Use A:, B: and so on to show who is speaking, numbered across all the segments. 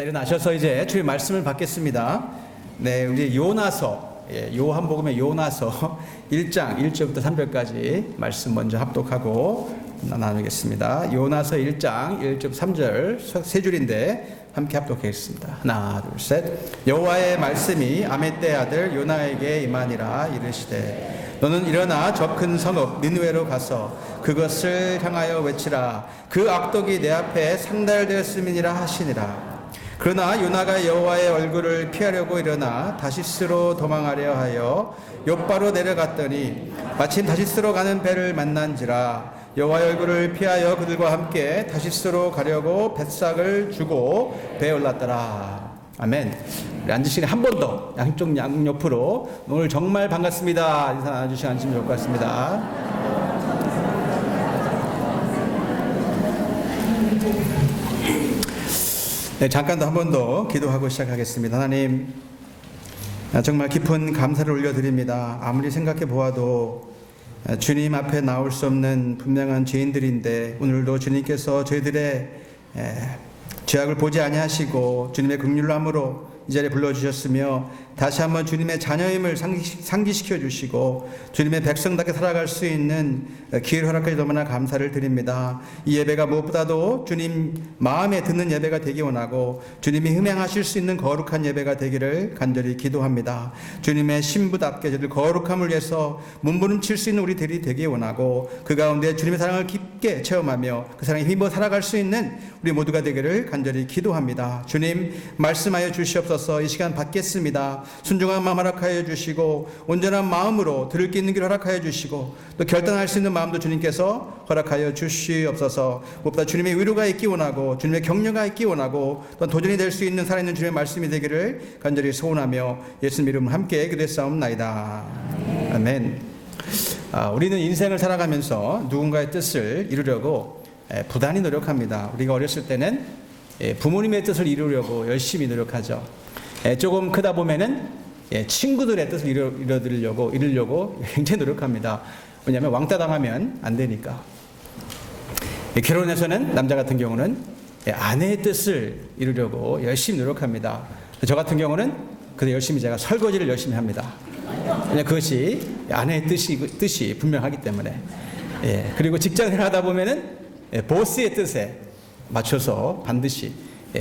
A: 자, 일어나셔서 이제 주의 말씀을 받겠습니다. 네, 우리 요나서, 요한복음의 요나서 1장 1절부터 3절까지 말씀 먼저 합독하고 나누겠습니다. 요나서 1장 1절 3절 세 줄인데 함께 합독하겠습니다. 하나, 둘, 셋. 여호와의 말씀이 아미떼의 아들 요나에게 임하니라. 이르시되 너는 일어나 저 큰 성읍 니느웨로 가서 그것을 향하여 외치라. 그 악독이 내 앞에 상달되었음이니라 하시니라. 그러나 요나가 여호와의 얼굴을 피하려고 일어나 다시스로 도망하려 하여 욥바로 내려갔더니 마침 다시스로 가는 배를 만난지라. 여호와의 얼굴을 피하여 그들과 함께 다시스로 가려고 뱃삭을 주고 배에 올랐더라. 아멘. 우리 앉으시니 한 번 더 양쪽 양옆으로 오늘 정말 반갑습니다. 인사 나눠주시고 앉으시면 좋을 것 같습니다. 네, 잠깐 더 한 번 더 기도하고 시작하겠습니다. 하나님, 정말 깊은 감사를 올려드립니다. 아무리 생각해 보아도 주님 앞에 나올 수 없는 분명한 죄인들인데 오늘도 주님께서 저희들의 죄악을 보지 아니하시고 주님의 긍휼로 함으로 이 자리에 불러주셨으며 다시 한번 주님의 자녀임을 상기시켜 주시고 주님의 백성답게 살아갈 수 있는 기회를 허락하시 너무나 감사를 드립니다. 이 예배가 무엇보다도 주님 마음에 드는 예배가 되기 원하고 주님이 흠양하실 수 있는 거룩한 예배가 되기를 간절히 기도합니다. 주님의 신부답게 저들 거룩함을 위해서 몸부림칠 수 있는 우리들이 되기 원하고 그 가운데 주님의 사랑을 깊게 체험하며 그 사랑에 힘입어 살아갈 수 있는 우리 모두가 되기를 간절히 기도합니다. 주님 말씀하여 주시옵소서. 이 시간 받겠습니다. 순종한 마음 허락하여 주시고 온전한 마음으로 들을 게 있는 길 허락하여 주시고 또 결단할 수 있는 마음도 주님께서 허락하여 주시옵소서. 무엇보다 주님의 위로가 있기 원하고 주님의 격려가 있기 원하고 또 도전이 될 수 있는 살아있는 주님의 말씀이 되기를 간절히 소원하며 예수님 이름 함께 기도했사옵나이다. 아멘. 우리는 인생을 살아가면서 누군가의 뜻을 이루려고 부단히 노력합니다. 우리가 어렸을 때는 부모님의 뜻을 이루려고 열심히 노력하죠. 조금 크다 보면은 친구들의 뜻을 이루려고 굉장히 노력합니다. 왜냐하면 왕따 당하면 안 되니까. 결혼해서는 남자 같은 경우는 아내의 뜻을 이루려고 열심히 노력합니다. 저 같은 경우는 그래서 열심히 제가 설거지를 열심히 합니다. 왜냐하면 그것이 아내의 뜻이 분명하기 때문에. 그리고 직장생활 하다 보면은 보스의 뜻에 맞춰서 반드시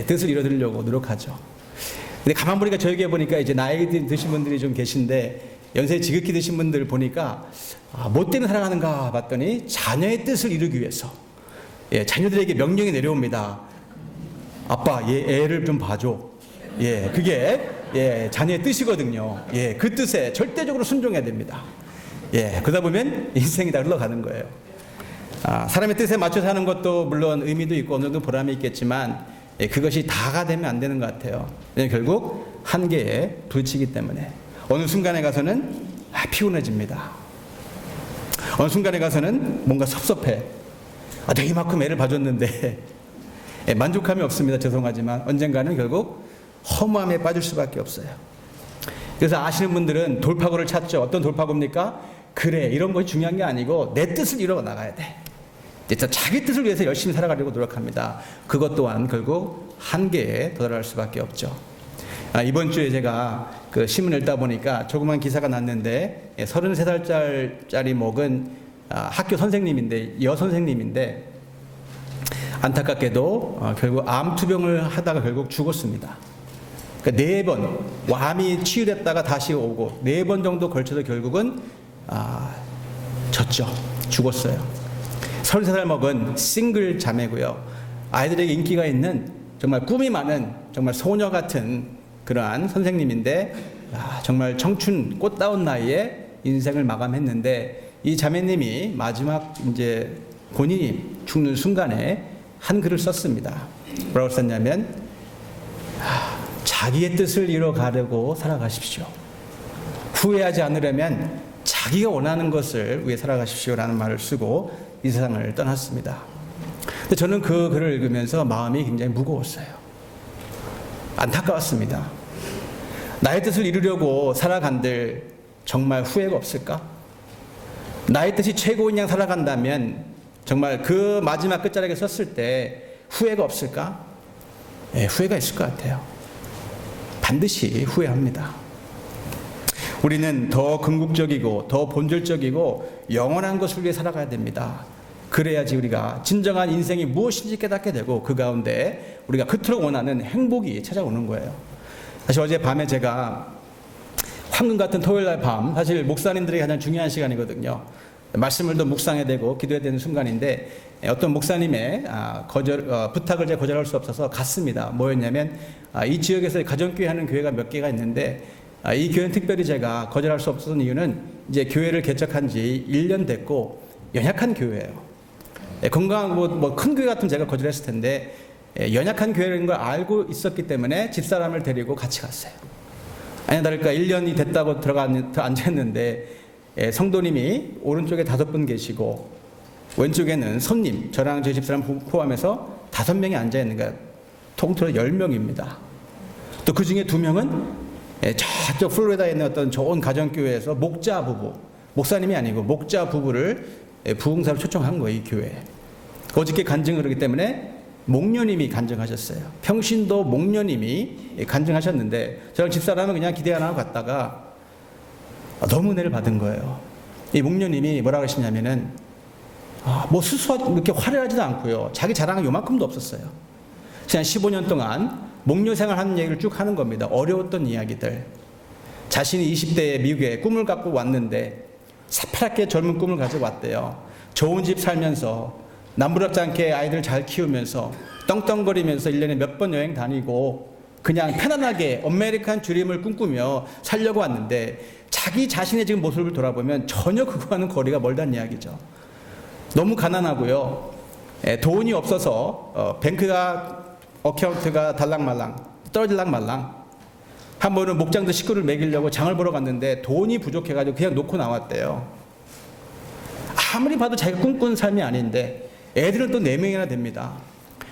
A: 뜻을 이루려고 노력하죠. 근데 가만 보니까 저에게 보니까 이제 나이 드신 분들이 좀 계신데 연세 지극히 드신 분들 보니까 뭐 때문에 살아가는가 봤더니 자녀의 뜻을 이루기 위해서 자녀들에게 명령이 내려옵니다. 아빠, 애를 좀 봐줘. 그게 자녀의 뜻이거든요. 그 뜻에 절대적으로 순종해야 됩니다. 그러다 보면 인생이 다 흘러가는 거예요. 사람의 뜻에 맞춰 사는 것도 물론 의미도 있고 어느 정도 보람이 있겠지만 그것이 다가 되면 안 되는 것 같아요. 결국 한계에 부딪히기 때문에 어느 순간에 가서는 피곤해집니다. 어느 순간에 가서는 뭔가 섭섭해. 내가 이만큼 애를 봐줬는데 만족함이 없습니다. 죄송하지만 언젠가는 결국 허무함에 빠질 수밖에 없어요. 그래서 아시는 분들은 돌파구를 찾죠. 어떤 돌파구입니까? 그래, 이런 것이 중요한 게 아니고 내 뜻을 이루어 나가야 돼. 자기 뜻을 위해서 열심히 살아가려고 노력합니다. 그것 또한 결국 한계에 도달할 수밖에 없죠. 이번 주에 제가 그 신문 읽다 보니까 조그만 기사가 났는데 33살짜리 먹은 학교 선생님인데 여선생님인데 안타깝게도 결국 암투병을 하다가 결국 죽었습니다. 그러니까 4번 암이 치유됐다가 다시 오고 4번 정도 걸쳐서 결국은 죽었어요. 33살 먹은 싱글 자매고요. 아이들에게 인기가 있는 정말 꿈이 많은 정말 소녀 같은 그러한 선생님인데 정말 청춘 꽃다운 나이에 인생을 마감했는데 이 자매님이 마지막 이제 본인이 죽는 순간에 한 글을 썼습니다. 뭐라고 썼냐면 자기의 뜻을 이뤄가려고 살아가십시오. 후회하지 않으려면 자기가 원하는 것을 위해 살아가십시오라는 말을 쓰고 이 세상을 떠났습니다. 근데 저는 그 글을 읽으면서 마음이 굉장히 무거웠어요. 안타까웠습니다. 나의 뜻을 이루려고 살아간들 정말 후회가 없을까? 나의 뜻이 최고인 양 살아간다면 정말 그 마지막 끝자락에 섰을 때 후회가 없을까? 후회가 있을 것 같아요. 반드시 후회합니다. 우리는 더 궁극적이고 더 본질적이고 영원한 것을 위해 살아가야 됩니다. 그래야지 우리가 진정한 인생이 무엇인지 깨닫게 되고 그 가운데 우리가 그토록 원하는 행복이 찾아오는 거예요. 사실 어제 밤에 제가 황금 같은 토요일날 밤, 사실 목사님들에게 가장 중요한 시간이거든요. 말씀을 더 묵상해야 되고 기도해야 되는 순간인데 어떤 목사님의 부탁을 제가 거절할 수 없어서 갔습니다. 뭐였냐면 이 지역에서 가정교회 하는 교회가 몇 개가 있는데 이 교회는 특별히 제가 거절할 수 없었던 이유는 이제 교회를 개척한 지 1년 됐고 연약한 교회예요. 건강하고 큰 교회 같으면 제가 거절했을 텐데 연약한 교회라는 걸 알고 있었기 때문에 집사람을 데리고 같이 갔어요. 아니 다를까 1년이 됐다고 앉아있는데 성도님이 오른쪽에 5분 계시고 왼쪽에는 손님, 저랑 제 집사람 포함해서 5명이 앉아있는 거예요. 통틀어 10명입니다. 또 그 중에 2명은 저쪽 플로리다에 있는 어떤 좋은 가정교회에서 목자 부부, 목사님이 아니고 목자 부부를 부흥사로 초청한 거예요, 이 교회에. 어저께 간증을 하기 때문에 목녀님이 간증하셨어요. 평신도 목녀님이 간증하셨는데 저랑 집사람은 그냥 기대 안 하고 갔다가 너무 은혜를 받은 거예요. 이 목녀님이 뭐라고 하시냐면은 뭐 수수하게 이렇게 화려하지도 않고요. 자기 자랑은 요만큼도 없었어요. 지난 15년 동안 목녀 생활하는 얘기를 쭉 하는 겁니다. 어려웠던 이야기들. 자신이 20대에 미국에 꿈을 갖고 왔는데 새파랗게 젊은 꿈을 가지고 왔대요. 좋은 집 살면서 남부럽지 않게 아이들 잘 키우면서 떵떵거리면서 1년에 몇 번 여행 다니고 그냥 편안하게 아메리칸 드림을 꿈꾸며 살려고 왔는데 자기 자신의 지금 모습을 돌아보면 전혀 그거와는 거리가 멀다는 이야기죠. 너무 가난하고요. 돈이 없어서 뱅크가 어카운트가 달랑말랑 떨어질랑말랑. 한 번은 목장도 식구를 먹이려고 장을 보러 갔는데 돈이 부족해가지고 그냥 놓고 나왔대요. 아무리 봐도 자기가 꿈꾼 삶이 아닌데 애들은 또 4명이나 됩니다.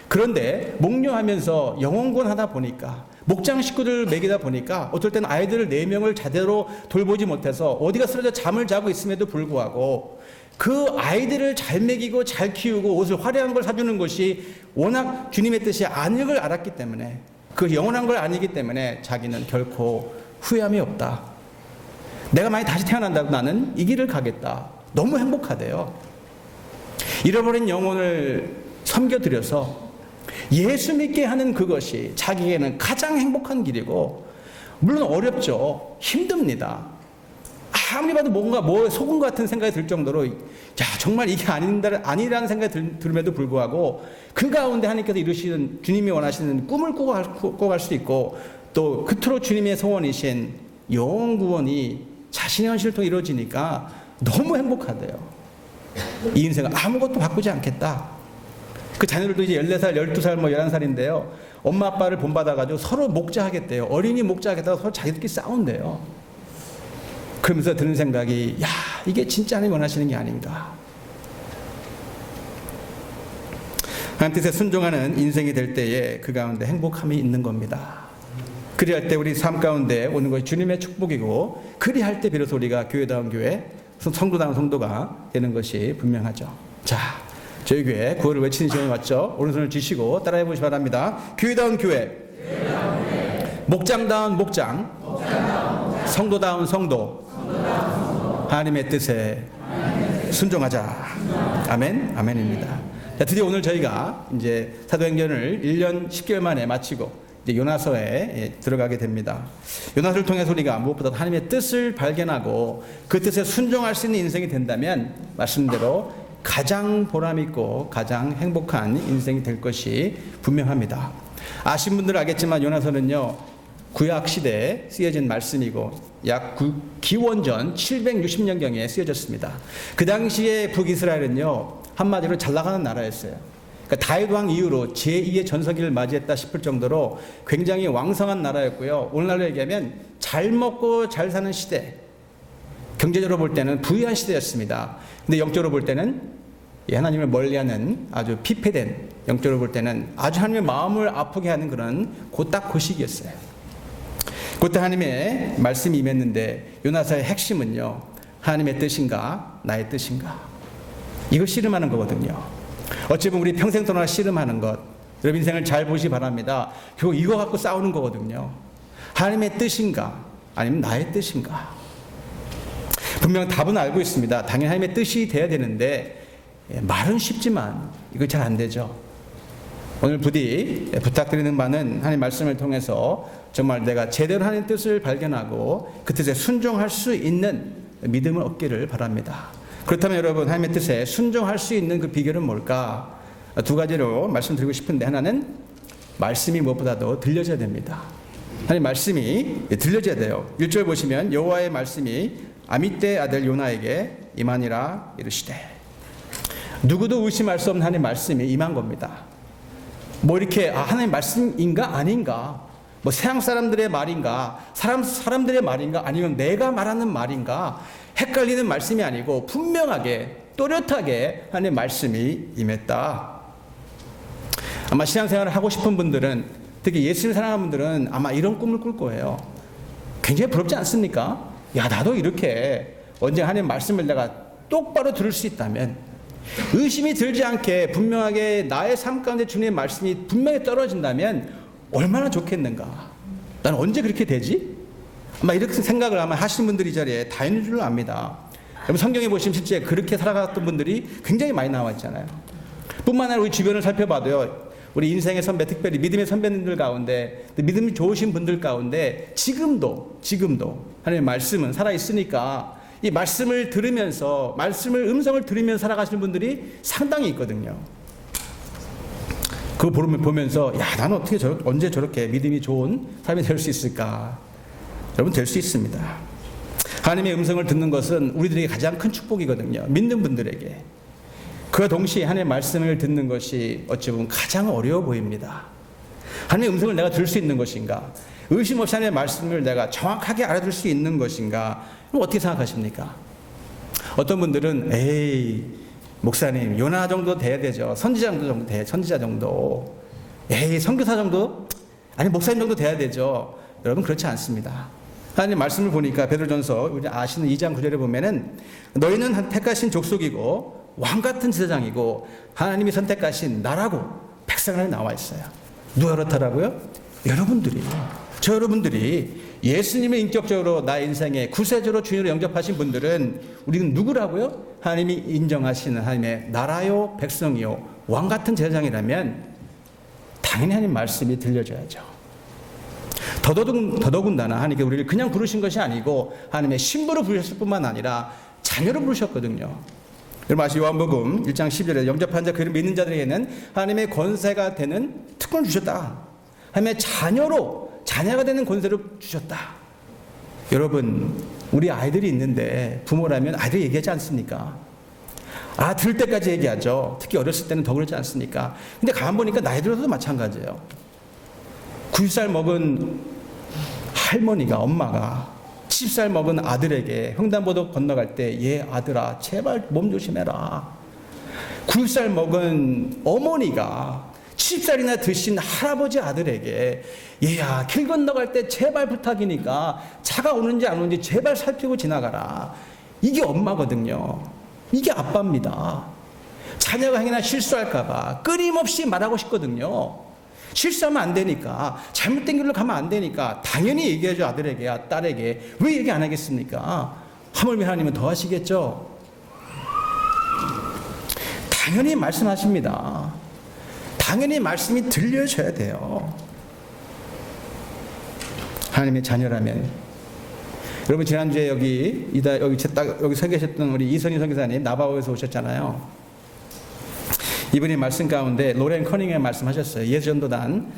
A: 그런데 목녀하면서 영혼권 하다 보니까 목장 식구들 먹이다 보니까 어떨 때는 아이들 4명을 제대로 돌보지 못해서 어디가 쓰러져 잠을 자고 있음에도 불구하고 그 아이들을 잘 먹이고 잘 키우고 옷을 화려한 걸 사주는 것이 워낙 주님의 뜻이 아닌 걸 알았기 때문에 그 영원한 걸 아니기 때문에 자기는 결코 후회함이 없다. 내가 만약 다시 태어난다고 나는 이 길을 가겠다. 너무 행복하대요. 잃어버린 영혼을 섬겨드려서 예수 믿게 하는 그것이 자기에게는 가장 행복한 길이고 물론 어렵죠. 힘듭니다. 아무리 봐도 뭔가 속은 것 같은 생각이 들 정도로 정말 이게 아니라는 생각이 들음에도 불구하고 그 가운데 하나님께서 이루시는 주님이 원하시는 꿈을 꾸고 갈 수 있고 또 그토록 주님의 소원이신 영원 구원이 자신의 현실을 통해 이루어지니까 너무 행복하대요. 이 인생을 아무것도 바꾸지 않겠다. 그 자녀들도 이제 14살, 12살, 11살인데요. 엄마 아빠를 본받아가지고 서로 목자하겠대요. 어린이 목자하겠다고 서로 자기들끼리 싸운대요. 그러면서 드는 생각이 이게 진짜 하나님 원하시는 게 아닌가. 하나님 뜻에 순종하는 인생이 될 때에 그 가운데 행복함이 있는 겁니다. 그리할 때 우리 삶 가운데 오는 것이 주님의 축복이고 그리할 때 비로소 우리가 교회다운 교회, 성도다운 성도가 되는 것이 분명하죠. 자, 저희 교회 구호를 외치는 시간이 왔죠. 오른손을 쥐시고 따라해 보시기 바랍니다. 교회다운 교회, 목장다운 목장, 성도다운 성도, 하나님의 뜻에 순종하자. 아멘, 아멘입니다. 자, 드디어 오늘 저희가 이제 사도행전을 1년 10개월 만에 마치고 이제 요나서에 들어가게 됩니다. 요나서를 통해서 우리가 무엇보다 하나님의 뜻을 발견하고 그 뜻에 순종할 수 있는 인생이 된다면 말씀대로 가장 보람있고 가장 행복한 인생이 될 것이 분명합니다. 아신 분들은 알겠지만 요나서는요 구약 시대에 쓰여진 말씀이고 약 기원전 760년경에 쓰여졌습니다. 그 당시에 북이스라엘은요 한마디로 잘 나가는 나라였어요. 그러니까 다윗 왕 이후로 제2의 전성기를 맞이했다 싶을 정도로 굉장히 왕성한 나라였고요. 오늘날로 얘기하면 잘 먹고 잘 사는 시대, 경제적으로 볼 때는 부유한 시대였습니다. 근데 영적으로 볼 때는 하나님을 멀리하는 아주 피폐된, 영적으로 볼 때는 아주 하나님의 마음을 아프게 하는 그런 그 시기였어요. 그때 하나님의 말씀이 임했는데 요나서의 핵심은요 하나님의 뜻인가 나의 뜻인가 이걸 씨름하는 거거든요. 어찌 보면 우리 평생 동안 씨름하는 것, 여러분 인생을 잘 보시기 바랍니다. 결국 이거 갖고 싸우는 거거든요. 하나님의 뜻인가 아니면 나의 뜻인가. 분명 답은 알고 있습니다. 당연히 하나님의 뜻이 돼야 되는데 말은 쉽지만 이거 잘 안 되죠. 오늘 부디 부탁드리는 바는 하나님 말씀을 통해서 정말 내가 제대로 하나님 뜻을 발견하고 그 뜻에 순종할 수 있는 믿음을 얻기를 바랍니다. 그렇다면 여러분 하나님의 뜻에 순종할 수 있는 그 비결은 뭘까? 두 가지로 말씀드리고 싶은데, 하나는 말씀이 무엇보다도 들려져야 됩니다. 하나님 말씀이 들려져야 돼요. 1절 보시면 여호와의 말씀이 아미떼 아들 요나에게 임하니라 이르시되, 누구도 의심할 수 없는 하나님의 말씀이 임한 겁니다. 뭐 이렇게 하나님 말씀인가 아닌가, 뭐 세상 사람들의 말인가, 사람들의 말인가, 아니면 내가 말하는 말인가 헷갈리는 말씀이 아니고 분명하게 또렷하게 하나님의 말씀이 임했다. 아마 신앙생활을 하고 싶은 분들은, 특히 예수를 사랑하는 분들은 아마 이런 꿈을 꿀 거예요. 굉장히 부럽지 않습니까? 야, 나도 이렇게 언제 하나님의 말씀을 내가 똑바로 들을 수 있다면, 의심이 들지 않게 분명하게 나의 삶 가운데 주님의 말씀이 분명히 떨어진다면 얼마나 좋겠는가. 나는 언제 그렇게 되지? 아마 이렇게 생각을 아마 하시는 분들이 이 자리에 다 있는 줄로 압니다. 여러분 성경에 보시면 실제 그렇게 살아갔던 분들이 굉장히 많이 나와 있잖아요. 뿐만 아니라 우리 주변을 살펴봐도요, 우리 인생의 선배, 특별히 믿음의 선배님들 가운데, 믿음이 좋으신 분들 가운데 지금도 하나님의 말씀은 살아있으니까 이 말씀을 들으면서, 음성을 들으면서 살아가시는 분들이 상당히 있거든요. 그거 보면서 야, 나는 어떻게 언제 저렇게 믿음이 좋은 사람이 될 수 있을까? 여러분 될 수 있습니다. 하나님의 음성을 듣는 것은 우리들에게 가장 큰 축복이거든요. 믿는 분들에게. 그와 동시에 하나님의 말씀을 듣는 것이 어찌 보면 가장 어려워 보입니다. 하나님의 음성을 내가 들을 수 있는 것인가? 의심 없이 하나님의 말씀을 내가 정확하게 알아들을 수 있는 것인가? 그럼 어떻게 생각하십니까? 어떤 분들은 에이, 목사님 요나 정도 돼야 되죠. 선지자 정도. 에이, 선교사 정도? 아니 목사님 정도 돼야 되죠. 여러분 그렇지 않습니다. 하나님 말씀을 보니까 베드로전서 우리 아시는 2장 9절에 보면은 너희는 택하신 족속이고 왕같은 제사장이고 하나님이 선택하신 나라고 백성 안에 나와 있어요. 누가 그렇다라고요? 여러분들이 예수님을 인격적으로 나의 인생에 구세주로 주인으로 영접하신 분들은 우리는 누구라고요? 하나님이 인정하시는 하나님의 나라요 백성이요 왕같은 제사장이라면 당연히 하나님 말씀이 들려줘야죠. 더더군다나 하나님께 우리를 그냥 부르신 것이 아니고 하나님의 신부로 부르셨을 뿐만 아니라 자녀로 부르셨거든요. 여러분 아시죠? 요한복음 1장 10절에 영접한 자 그를 믿는 자들에게는 하나님의 권세가 되는 특권을 주셨다. 하나님의 자녀가 되는 권세를 주셨다. 여러분 우리 아이들이 있는데 부모라면 아이들이 얘기하지 않습니까? 들을 때까지 얘기하죠. 특히 어렸을 때는 더 그렇지 않습니까? 근데 가만 보니까 나이 들어서도 마찬가지예요. 90살 먹은 할머니가, 엄마가 70살 먹은 아들에게 횡단보도 건너갈 때 얘 아들아 제발 몸 조심해라. 90살 먹은 어머니가 70살이나 드신 할아버지 아들에게 얘야 길 건너갈 때 제발 부탁이니까 차가 오는지 안 오는지 제발 살피고 지나가라. 이게 엄마거든요. 이게 아빠입니다. 자녀가 행여나 실수할까봐 끊임없이 말하고 싶거든요. 실수하면 안 되니까, 잘못된 길로 가면 안 되니까 당연히 얘기해줘. 아들에게, 딸에게. 왜 얘기 안 하겠습니까? 하물며 하나님은 더 하시겠죠. 당연히 말씀하십니다. 당연히 말씀이 들려줘야 돼요. 하나님의 자녀라면. 여러분 지난주에 여기 서 계셨던 우리 이선희 선교사님 나바오에서 오셨잖아요. 이분이 말씀 가운데 로렌 커닝햄 말씀하셨어요. 예수전도단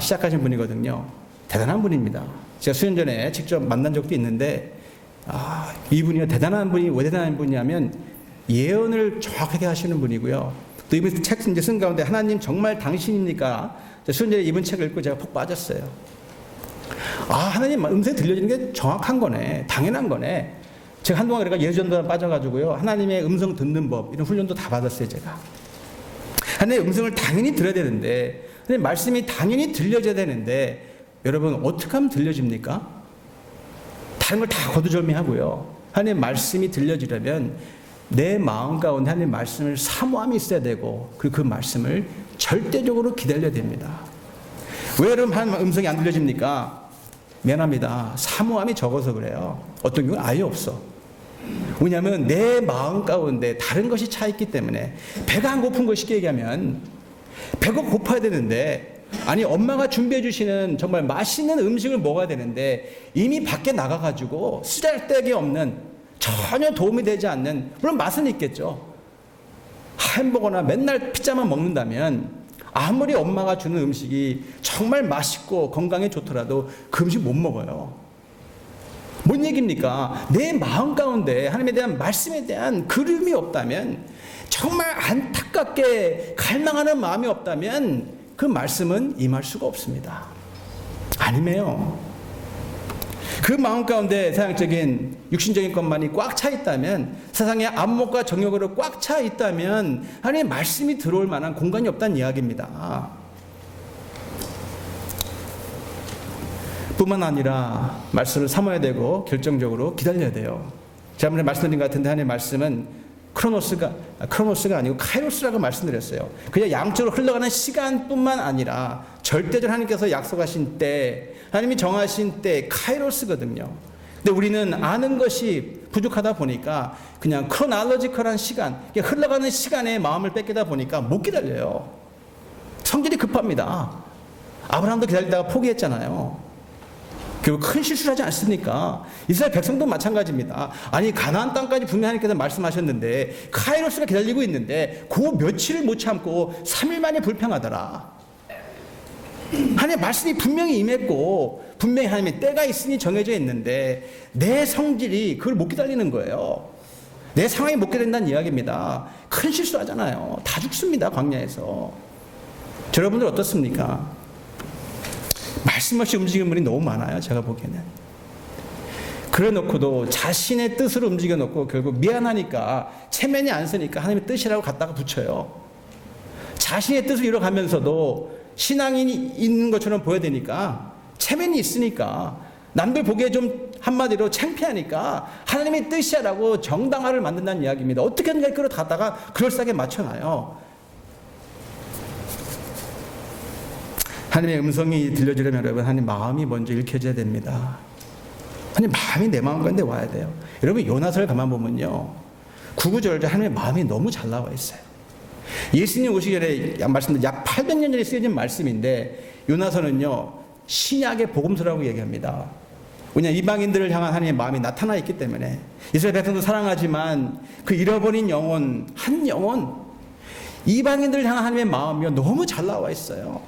A: 시작하신 분이거든요. 대단한 분입니다. 제가 수년 전에 직접 만난 적도 있는데 이분이 대단한 분이 왜 대단한 분이냐면 예언을 정확하게 하시는 분이고요. 또 이분 책 이제 쓴 가운데 하나님 정말 당신입니까? 수년 전에 이분 책을 읽고 제가 푹 빠졌어요. 하나님 음성이 들려지는 게 정확한 거네. 당연한 거네. 제가 한동안 그러니까 예수전도단 빠져가지고요. 하나님의 음성 듣는 법 이런 훈련도 다 받았어요. 제가. 하나님의 음성을 당연히 들어야 되는데, 하나님의 말씀이 당연히 들려져야 되는데, 여러분 어떻게 하면 들려집니까? 다른 걸 다 거두절미하고요. 하나님의 말씀이 들려지려면 내 마음 가운데 하나님의 말씀을 사모함이 있어야 되고, 그리고 그 말씀을 절대적으로 기다려야 됩니다. 왜 여러분 하나님 음성이 안 들려집니까? 미안합니다. 사모함이 적어서 그래요. 어떤 경우는 아예 없어. 왜냐하면 내 마음 가운데 다른 것이 차 있기 때문에. 배가 안 고픈 거 쉽게 얘기하면 배가 고파야 되는데, 아니 엄마가 준비해 주시는 정말 맛있는 음식을 먹어야 되는데 이미 밖에 나가가지고 쓰잘데기 없는, 전혀 도움이 되지 않는, 물론 맛은 있겠죠. 햄버거나 맨날 피자만 먹는다면 아무리 엄마가 주는 음식이 정말 맛있고 건강에 좋더라도 그 음식 못 먹어요. 뭔 얘기입니까? 내 마음 가운데 하나님에 대한 말씀에 대한 그리움이 없다면, 정말 안타깝게 갈망하는 마음이 없다면 그 말씀은 임할 수가 없습니다. 아니me요. 그 마음 가운데 세상적인 육신적인 것만이 꽉 차 있다면, 세상의 안목과 정욕으로 꽉 차 있다면 하나님의 말씀이 들어올 만한 공간이 없다는 이야기입니다. 뿐만 아니라 말씀을 삼아야 되고 결정적으로 기다려야 돼요. 지난번에 말씀드린 것 같은데 하나님의 말씀은 크로노스가 아니고 카이로스라고 말씀드렸어요. 그냥 양쪽으로 흘러가는 시간뿐만 아니라 절대적으로 하나님께서 약속하신 때, 하나님이 정하신 때 카이로스거든요. 근데 우리는 아는 것이 부족하다 보니까 그냥 크로놀로지컬한 시간, 흘러가는 시간에 마음을 뺏기다 보니까 못 기다려요. 성질이 급합니다. 아브라함도 기다리다가 포기했잖아요. 결국 큰 실수를 하지 않습니까? 이스라엘 백성도 마찬가지입니다. 아니 가나안 땅까지 분명히 하나님께서 말씀하셨는데 카이로스가 기다리고 있는데 그 며칠을 못 참고 3일 만에 불평하더라. 하나님의 말씀이 분명히 임했고 분명히 하나님의 때가 있으니 정해져 있는데 내 성질이 그걸 못 기다리는 거예요. 내 상황이 못 기다린다는 이야기입니다. 큰 실수하잖아요. 다 죽습니다. 광야에서. 여러분들 어떻습니까? 말씀 없이 움직이는 분이 너무 많아요. 제가 보기에는. 그래 놓고도 자신의 뜻으로 움직여 놓고 결국 미안하니까 체면이 안 쓰니까 하나님의 뜻이라고 갖다가 붙여요. 자신의 뜻을 이뤄가면서도 신앙이 있는 것처럼 보여야 되니까, 체면이 있으니까, 남들 보기에 좀 한마디로 창피하니까 하나님의 뜻이야라고 정당화를 만든다는 이야기입니다. 어떻게든 그걸 갖다가 그럴싸하게 맞춰놔요. 하나님의 음성이 들려주려면 여러분, 하나님 마음이 먼저 읽혀져야 됩니다. 하나님 마음이 내 마음 가운데 와야 돼요. 여러분 요나서를 가만 보면요, 9구절째 하나님의 마음이 너무 잘 나와 있어요. 예수님 오시기 전에 말씀드린 약 800년 전에 쓰여진 말씀인데, 요나서는요 신약의 복음서라고 얘기합니다. 왜냐하면 이방인들을 향한 하나님의 마음이 나타나 있기 때문에. 이스라엘 백성도 사랑하지만 그 잃어버린 영혼, 한 영혼, 이방인들을 향한 하나님의 마음이 너무 잘 나와 있어요.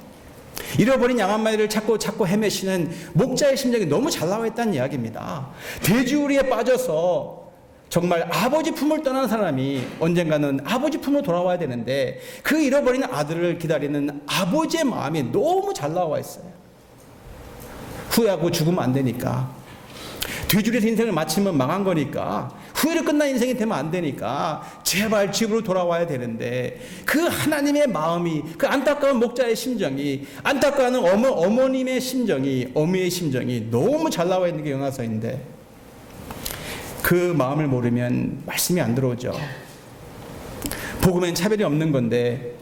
A: 잃어버린 양 한 마리를 찾고 헤매시는 목자의 심정이 너무 잘 나와 있다는 이야기입니다. 돼지우리에 빠져서 정말 아버지 품을 떠난 사람이 언젠가는 아버지 품으로 돌아와야 되는데, 그 잃어버린 아들을 기다리는 아버지의 마음이 너무 잘 나와 있어요. 후회하고 죽으면 안 되니까, 돼지우리에서 인생을 마치면 망한 거니까, 후회로 끝난 인생이 되면 안 되니까 제발 집으로 돌아와야 되는데, 그 하나님의 마음이, 그 안타까운 목자의 심정이, 안타까운 어머님의 심정이, 어미의 심정이 너무 잘 나와 있는 게 요나서인데, 그 마음을 모르면 말씀이 안 들어오죠. 복음엔 차별이 없는 건데,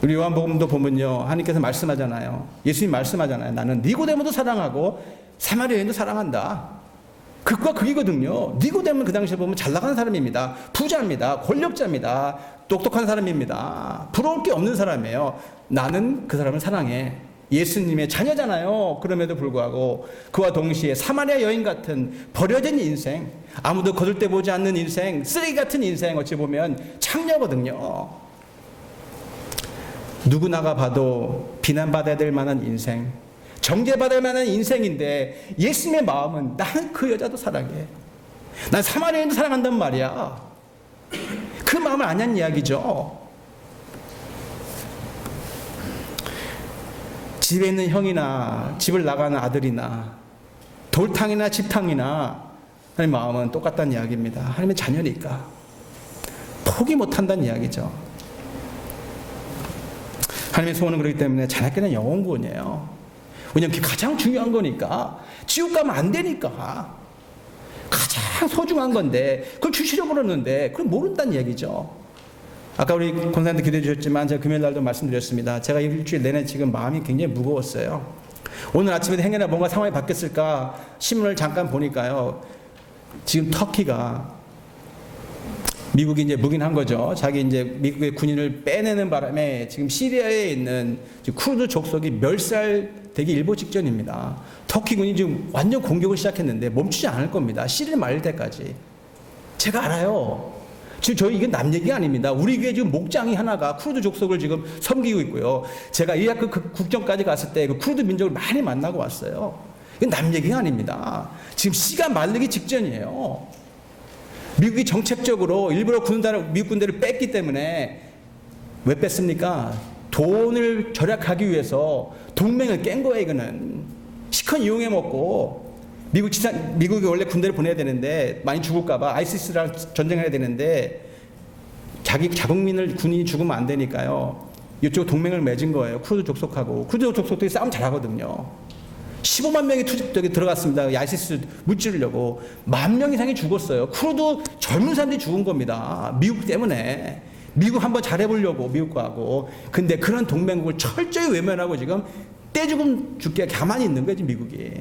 A: 우리 요한복음도 보면요, 하나님께서 말씀하잖아요. 예수님 말씀하잖아요. 나는 니고데모도 사랑하고 사마리아 여인도 사랑한다. 극과 극이거든요. 니고데모는 그 당시에 보면 잘 나가는 사람입니다. 부자입니다. 권력자입니다. 똑똑한 사람입니다. 부러울 게 없는 사람이에요. 나는 그 사람을 사랑해. 예수님의 자녀잖아요. 그럼에도 불구하고 그와 동시에 사마리아 여인 같은 버려진 인생, 아무도 거들떠보지 않는 인생, 쓰레기 같은 인생, 어찌 보면 창녀거든요. 누구나가 봐도 비난받아야 될 만한 인생, 정죄받을 만한 인생인데, 예수님의 마음은 나는 그 여자도 사랑해, 난 사마리아 여인도 사랑한단 말이야. 그 마음을 아냐는 이야기죠. 집에 있는 형이나 집을 나가는 아들이나 돌탕이나 집탕이나 하나님의 마음은 똑같다는 이야기입니다. 하나님의 자녀니까 포기 못한다는 이야기죠. 하나님의 소원은 그렇기 때문에 자녀께는 영혼 구원이에요. 왜냐하면 그게 가장 중요한 거니까. 지옥 가면 안 되니까. 가장 소중한 건데 그걸 주시려고 그러는데 그걸 모른다는 얘기죠. 아까 우리 권사님도 기도해 주셨지만 제가 금요일 날도 말씀드렸습니다. 제가 일주일 내내 지금 마음이 굉장히 무거웠어요. 오늘 아침에 행여나 뭔가 상황이 바뀌었을까 신문을 잠깐 보니까요. 지금 터키가 미국이 이제 묵인한 거죠. 자기 이제 미국의 군인을 빼내는 바람에 지금 시리아에 있는 쿠르드 족속이 멸살되기 일보 직전입니다. 터키군이 지금 완전 공격을 시작했는데 멈추지 않을 겁니다. 시리를 말릴 때까지. 제가 알아요. 지금 저희 이게 남 얘기가 아닙니다. 우리 교회 지금 목장이 하나가 쿠르드 족속을 지금 섬기고 있고요. 제가 이라크 그 국정까지 갔을 때 그 쿠르드 민족을 많이 만나고 왔어요. 이건 남 얘기가 아닙니다. 지금 시가 말리기 직전이에요. 미국이 정책적으로 일부러 미국 군대를 뺐기 때문에 왜 뺐습니까? 돈을 절약하기 위해서 동맹을 깬 거예요. 이거는 시컨 이용해 먹고 미국이 원래 군대를 보내야 되는데 많이 죽을까봐 아이시스랑 전쟁해야 되는데 자기 자국민을 군인이 죽으면 안 되니까요. 이쪽 동맹을 맺은 거예요. 쿠르드 족속하고. 쿠르드 족속들이 싸움 잘하거든요. 15만 명이 들어갔습니다. 아이시스 무찌르려고. 10,000명 이상이 죽었어요. 쿠르드 젊은 사람들이 죽은 겁니다. 미국 때문에. 미국 한번 잘해보려고 미국하고. 근데 그런 동맹국을 철저히 외면하고 지금 떼죽음 죽게 가만히 있는 거지 미국이.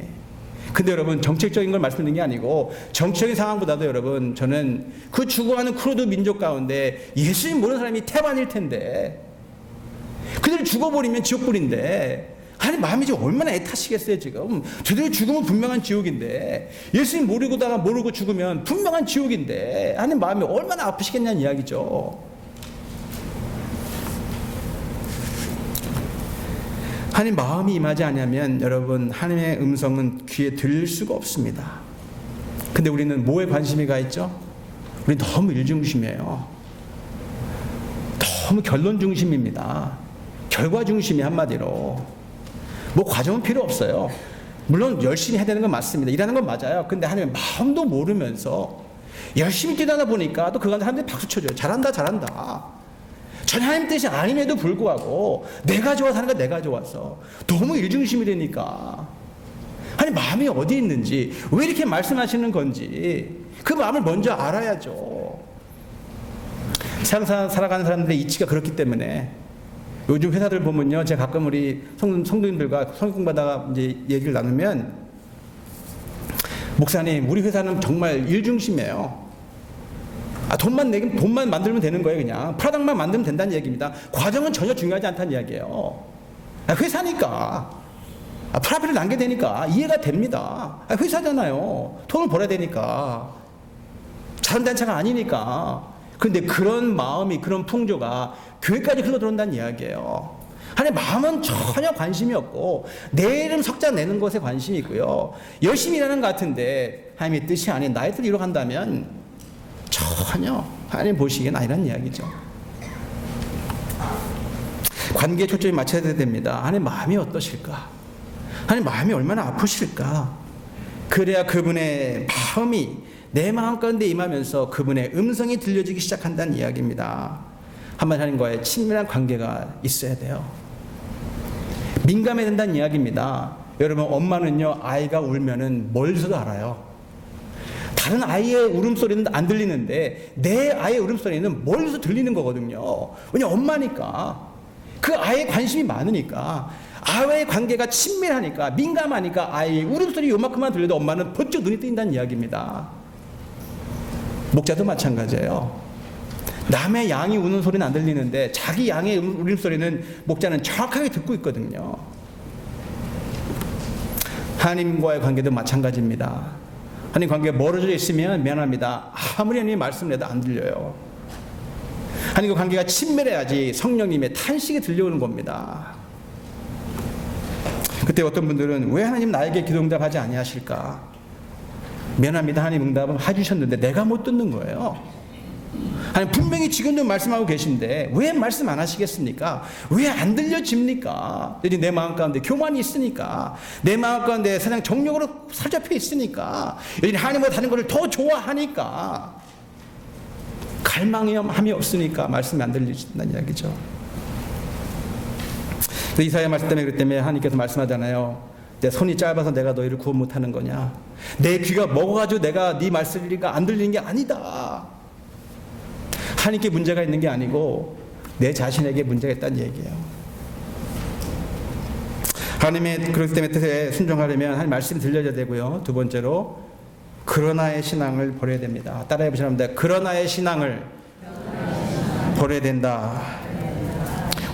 A: 근데 여러분 정책적인 걸 말씀드리는 게 아니고 정치적인 상황보다도 여러분 저는 그 죽어가는 쿠르드 민족 가운데 예수님 모르는 사람이 태반일 텐데 그들을 죽어버리면 지옥불인데 아니 마음이 지금 얼마나 애타시겠어요 지금. 저들이 죽으면 분명한 지옥인데 예수님 모르고 죽으면 분명한 지옥인데 아니 마음이 얼마나 아프시겠냐는 이야기죠. 하나님 마음이 임하지 않으면 여러분 하나님의 음성은 귀에 들릴 수가 없습니다. 근데 우리는 뭐에 관심이 가 있죠? 우리 너무 일중심이에요. 너무 결론 중심입니다. 결과 중심이 한마디로. 뭐 과정은 필요 없어요. 물론 열심히 해야 되는 건 맞습니다. 일하는 건 맞아요. 근데 하나님의 마음도 모르면서 열심히 뛰다 보니까 또 그간 사람들이 박수 쳐줘요. 잘한다 잘한다. 전혀 하나님 뜻이 아님에도 불구하고 내가 좋아서 하는 거 내가 좋아서 너무 일중심이 되니까 하나님 마음이 어디 있는지 왜 이렇게 말씀하시는 건지 그 마음을 먼저 알아야죠. 살아가는 사람들의 이치가 그렇기 때문에 요즘 회사들 보면요, 제가 가끔 우리 성도님들과 성공받다가 이제 얘기를 나누면, 목사님, 우리 회사는 정말 일중심이에요. 돈만 만들면 되는 거예요, 그냥. 프로덕트만 만들면 된다는 얘기입니다. 과정은 전혀 중요하지 않다는 이야기예요. 회사니까. 프라핏을 남게 되니까 이해가 됩니다. 회사잖아요. 돈을 벌어야 되니까. 자선단체가 아니니까. 그런데 그런 마음이, 그런 풍조가 교회까지 흘러들어온다는 이야기예요. 하나님 마음은 전혀 관심이 없고 내 이름 석자 내는 것에 관심이 있고요. 열심히 일하는 것 같은데 하나님의 뜻이 아닌 나의 뜻을 이뤄간다면 전혀 하나님 보시기엔 아니란 이야기죠. 관계에 초점이 맞춰야 됩니다. 하나님 마음이 어떠실까? 하나님 마음이 얼마나 아프실까? 그래야 그분의 마음이 내 마음 가운데 임하면서 그분의 음성이 들려지기 시작한다는 이야기입니다. 한번 하나님과의 친밀한 관계가 있어야 돼요. 민감해야 된다는 이야기입니다. 여러분, 엄마는요, 아이가 울면은 멀리서도 알아요. 다른 아이의 울음소리는 안 들리는데 내 아이의 울음소리는 멀리서 들리는 거거든요. 왜냐면 엄마니까. 그 아이에 관심이 많으니까. 아이와의 관계가 친밀하니까, 민감하니까 아이의 울음소리 요만큼만 들려도 엄마는 번쩍 눈이 뜨인다는 이야기입니다. 목자도 마찬가지예요. 남의 양이 우는 소리는 안 들리는데 자기 양의 울음소리는 목자는 정확하게 듣고 있거든요. 하나님과의 관계도 마찬가지입니다. 하나님 관계가 멀어져 있으면 미안합니다. 아무리 하나님 말씀을 해도 안 들려요. 하나님과 관계가 친밀해야지 성령님의 탄식이 들려오는 겁니다. 그때 어떤 분들은 왜 하나님 나에게 기도 응답하지 아니하실까? 미안합니다. 하나님 응답은 해주셨는데 내가 못 듣는 거예요. 하나님 분명히 지금도 말씀하고 계신데 왜 말씀 안 하시겠습니까? 왜 안 들려집니까? 내 마음 가운데 교만이 있으니까, 내 마음 가운데 세상 정욕으로 사로잡혀 있으니까, 하나님보다 다른 것을 더 좋아하니까, 갈망함이 없으니까 말씀이 안 들리신다는 이야기죠. 이사야 말씀 때문에 그렇기 때문에 하나님께서 말씀하잖아요. 내 손이 짧아서 내가 너희를 구원 못하는 거냐? 내 귀가 먹어가지고 내가 네 말소리가 안 들리는 게 아니다. 하나님께 문제가 있는 게 아니고 내 자신에게 문제가 있다는 얘기예요. 하나님의 그렇기 때문에 뜻에 순종하려면 하나님 말씀이 들려야 되고요. 두 번째로 그러나의 신앙을 버려야 됩니다. 따라해 보시랍니다. 그러나의 신앙을 버려야 된다.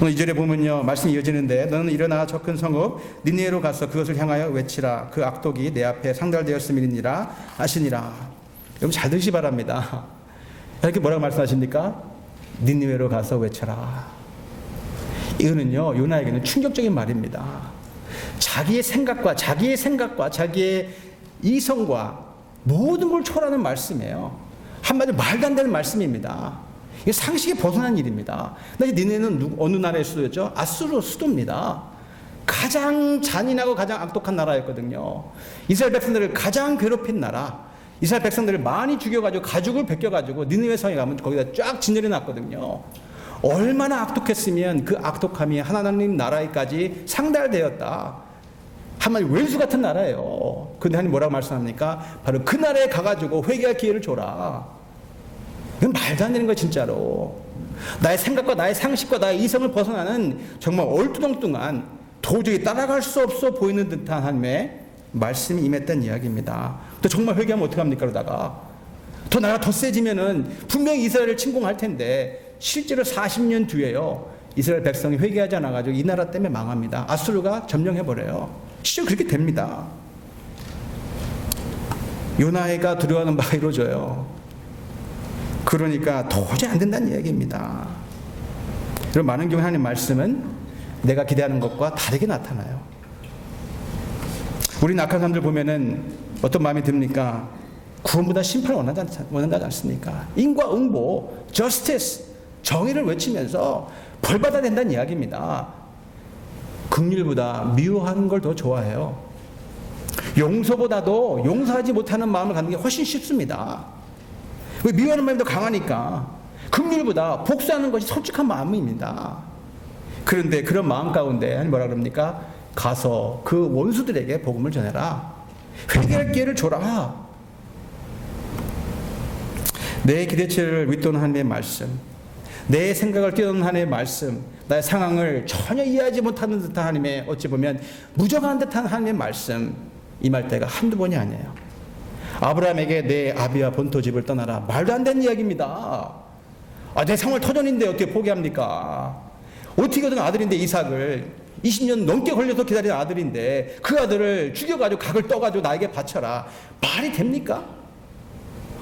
A: 오늘 2절에 보면요, 말씀이 이어지는데 너는 일어나 저 큰 성읍 니느웨로 가서 그것을 향하여 외치라. 그 악독이 내 앞에 상달되었음이니라 하시니라. 여러분 잘 들으시 바랍니다. 이렇게 뭐라고 말씀하십니까? 니느웨로 가서 외쳐라. 이거는요, 요나에게는 충격적인 말입니다. 자기의 생각과 자기의 이성과 모든 걸 초월하는 말씀이에요. 한마디로 말도 안 되는 말씀입니다. 이게 상식에 벗어난 일입니다. 니느웨는 어느 나라의 수도였죠? 아수르 수도입니다. 가장 잔인하고 가장 악독한 나라였거든요. 이스라엘 백성들을 가장 괴롭힌 나라. 이스라엘 백성들을 많이 죽여가지고 가죽을 벗겨가지고 니느웨 성에 가면 거기다 쫙 진열해 놨거든요. 얼마나 악독했으면 그 악독함이 하나님 나라에까지 상달되었다. 한마디로 왼수 같은 나라예요. 근데 하나님 뭐라고 말씀합니까? 바로 그 나라에 가가지고 회개할 기회를 줘라. 이건 말도 안 되는 거야 진짜로. 나의 생각과 나의 상식과 나의 이성을 벗어나는 정말 얼뚱뚱한 도저히 따라갈 수 없어 보이는 듯한 하나님의 말씀이 임했던 이야기입니다. 또 정말 회개하면 어떡합니까? 그러다가 더 나라가 더 세지면은 분명히 이스라엘을 침공할 텐데 실제로 40년 뒤에요, 이스라엘 백성이 회개하지 않아가지고 이 나라 때문에 망합니다. 아수르가 점령해버려요. 실제로 그렇게 됩니다. 요나이가 두려워하는 바가 이루어져요. 그러니까 도저히 안 된다는 이야기입니다. 여러분, 많은 경우 하나님 말씀은 내가 기대하는 것과 다르게 나타나요. 우리 낙한 사람들 보면은 어떤 마음이 듭니까? 구원보다 심판을 원한다지 않습니까? 인과 응보, justice, 정의를 외치면서 벌받아야 된다는 이야기입니다. 긍휼보다 미워하는 걸 더 좋아해요. 용서보다도 용서하지 못하는 마음을 갖는 게 훨씬 쉽습니다. 왜? 미워하는 마음이 더 강하니까. 긍휼보다 복수하는 것이 솔직한 마음입니다. 그런데 그런 마음 가운데 하나님 뭐라 그럽니까? 가서 그 원수들에게 복음을 전해라. 회개할 기회를 줘라. 내 기대치를 윗도는 하나님의 말씀, 내 생각을 뛰어넘는 하나님의 말씀, 나의 상황을 전혀 이해하지 못하는 듯한 하나님의, 어찌 보면 무정한 듯한 하나님의 말씀 임할 때가 한두 번이 아니에요. 아브라함에게 내 아비와 본토 집을 떠나라. 말도 안 되는 이야기입니다. 내 상황을 터전인데 어떻게 포기합니까? 어떻게든 아들인데 이삭을 20년 넘게 걸려서 기다린 아들인데 그 아들을 죽여가지고 각을 떠가지고 나에게 바쳐라. 말이 됩니까?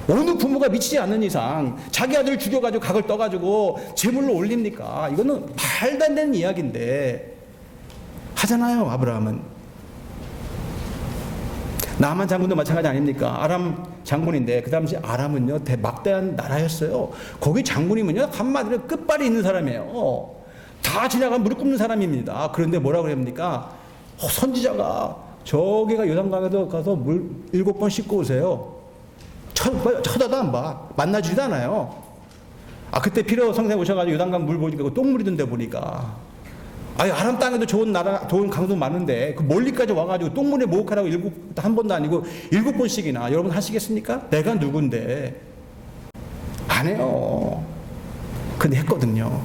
A: 어느 부모가 미치지 않는 이상 자기 아들을 죽여가지고 각을 떠가지고 제물로 올립니까? 이거는 말도 안 되는 이야기인데 하잖아요. 아브라함은. 나만 장군도 마찬가지 아닙니까? 아람 장군인데 그 당시 아람은요 막대한 나라였어요. 거기 장군이면요 한마디로 끝발이 있는 사람이에요. 다 지나가면 무릎 꿇는 사람입니다. 그런데 뭐라고 그럽니까? 선지자가 저기가 요단강에도 가서 물 7번 씻고 오세요. 쳐다도 안 봐. 만나주지도 않아요. 그때 피로 성생 오셔가지고 요단강 물 보니까 똥물이던데 보니까. 아람 땅에도 좋은 나라, 좋은 강도 많은데 그 멀리까지 와가지고 똥물에 목욕하라고 한 번도 아니고 7번씩이나 여러분 하시겠습니까? 내가 누군데? 안 해요. 근데 했거든요.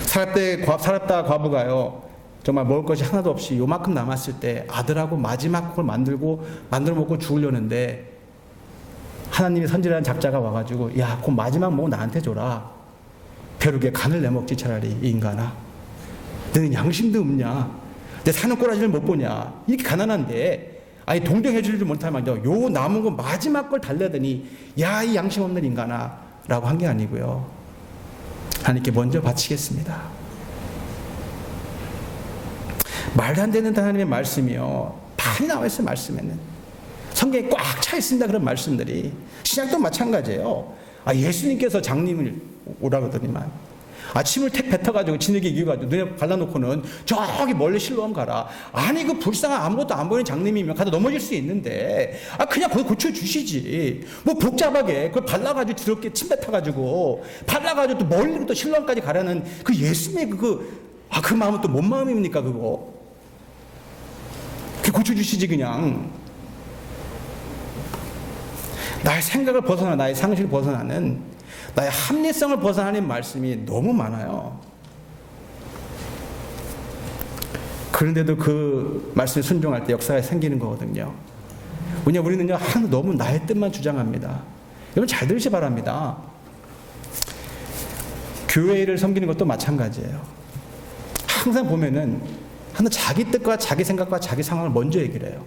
A: 살았다 과부가요, 정말 먹을 것이 하나도 없이 요만큼 남았을 때 아들하고 마지막 걸 만들어 먹고 죽으려는데 하나님의 선지라는 작자가 와가지고 야, 그 마지막 먹어 나한테 줘라. 벼룩에 간을 내먹지 차라리 이 인간아. 너는 양심도 없냐? 내 사는 꼬라지를 못 보냐? 이렇게 가난한데 동정해 주지도 못할 망정 요 남은 거 마지막 걸 달래더니 야, 이 양심 없는 인간아 라고 한 게 아니고요, 하나님께 먼저 바치겠습니다. 말도 안 되는 하나님의 말씀이요, 많이 나와 있어요. 말씀에는 성경에 꽉 차 있습니다. 그런 말씀들이. 신약도 마찬가지예요. 예수님께서 장님을 오라 그러더니만 침을 택 뱉어가지고 진흙에 이겨가지고 눈에 발라놓고는 저기 멀리 실로암 가라. 아니 그 불쌍한 아무것도 안 보이는 장님이면 가다 넘어질 수 있는데 그냥 거기 고쳐주시지. 뭐 복잡하게 그걸 발라가지고 더럽게 침 뱉어가지고 발라가지고 또 멀리 또 실로암까지 가라는 그 예수님의 그 마음은 또 뭔 마음입니까 그거? 그 고쳐주시지 그냥. 나의 생각을 벗어나 나의 상식을 벗어나는 나의 합리성을 벗어나는 말씀이 너무 많아요. 그런데도 그 말씀에 순종할 때 역사가 생기는 거거든요. 왜냐하면 우리는요, 너무 나의 뜻만 주장합니다. 여러분 잘 들으시 바랍니다. 교회를 섬기는 것도 마찬가지예요. 항상 보면은 하나 자기 뜻과 자기 생각과 자기 상황을 먼저 얘기를 해요.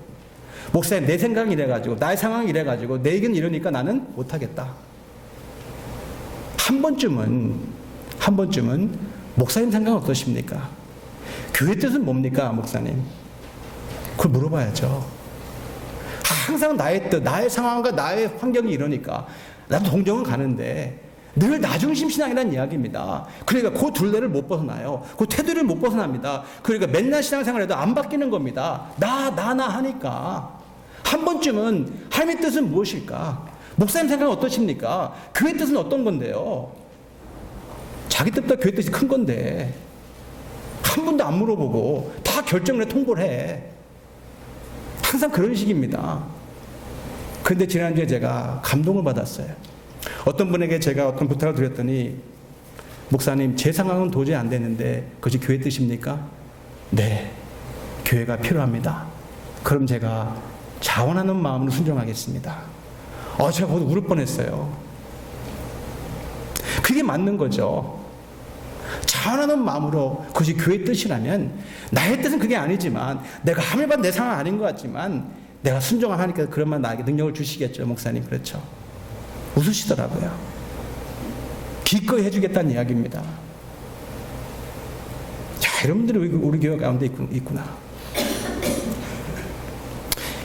A: 목사님, 내 생각이 이래가지고, 나의 상황이 이래가지고, 내 의견이 이러니까 나는 못하겠다. 한 번쯤은 목사님 생각은 어떠십니까? 교회 뜻은 뭡니까, 목사님? 그걸 물어봐야죠. 항상 나의 뜻, 나의 상황과 나의 환경이 이러니까 나도 동정은 가는데 늘 나중심 신앙이라는 이야기입니다. 그러니까 그 둘레를 못 벗어나요. 그 테두리를 못 벗어납니다. 그러니까 맨날 신앙생활해도 안 바뀌는 겁니다. 나 하니까. 한 번쯤은 하나님의 뜻은 무엇일까? 목사님 생각은 어떠십니까? 교회 뜻은 어떤 건데요? 자기 뜻보다 교회 뜻이 큰 건데 한 번도 안 물어보고 다 결정을 해 통보를 해. 항상 그런 식입니다. 그런데 지난주에 제가 감동을 받았어요. 어떤 분에게 제가 어떤 부탁을 드렸더니, 목사님, 제 상황은 도저히 안 되는데 그것이 교회 뜻입니까? 네, 교회가 필요합니다. 그럼 제가 자원하는 마음으로 순종하겠습니다. 제가 거기서 울을 뻔했어요. 그게 맞는 거죠. 자원하는 마음으로 그것이 교회 뜻이라면, 나의 뜻은 그게 아니지만, 내가 하물며 내 상황 아닌 것 같지만 내가 순종을 하니까 그러면 나에게 능력을 주시겠죠, 목사님. 그렇죠. 웃으시더라고요. 기꺼이 해주겠다는 이야기입니다. 자, 여러분들이 우리 교회 가운데 있구나.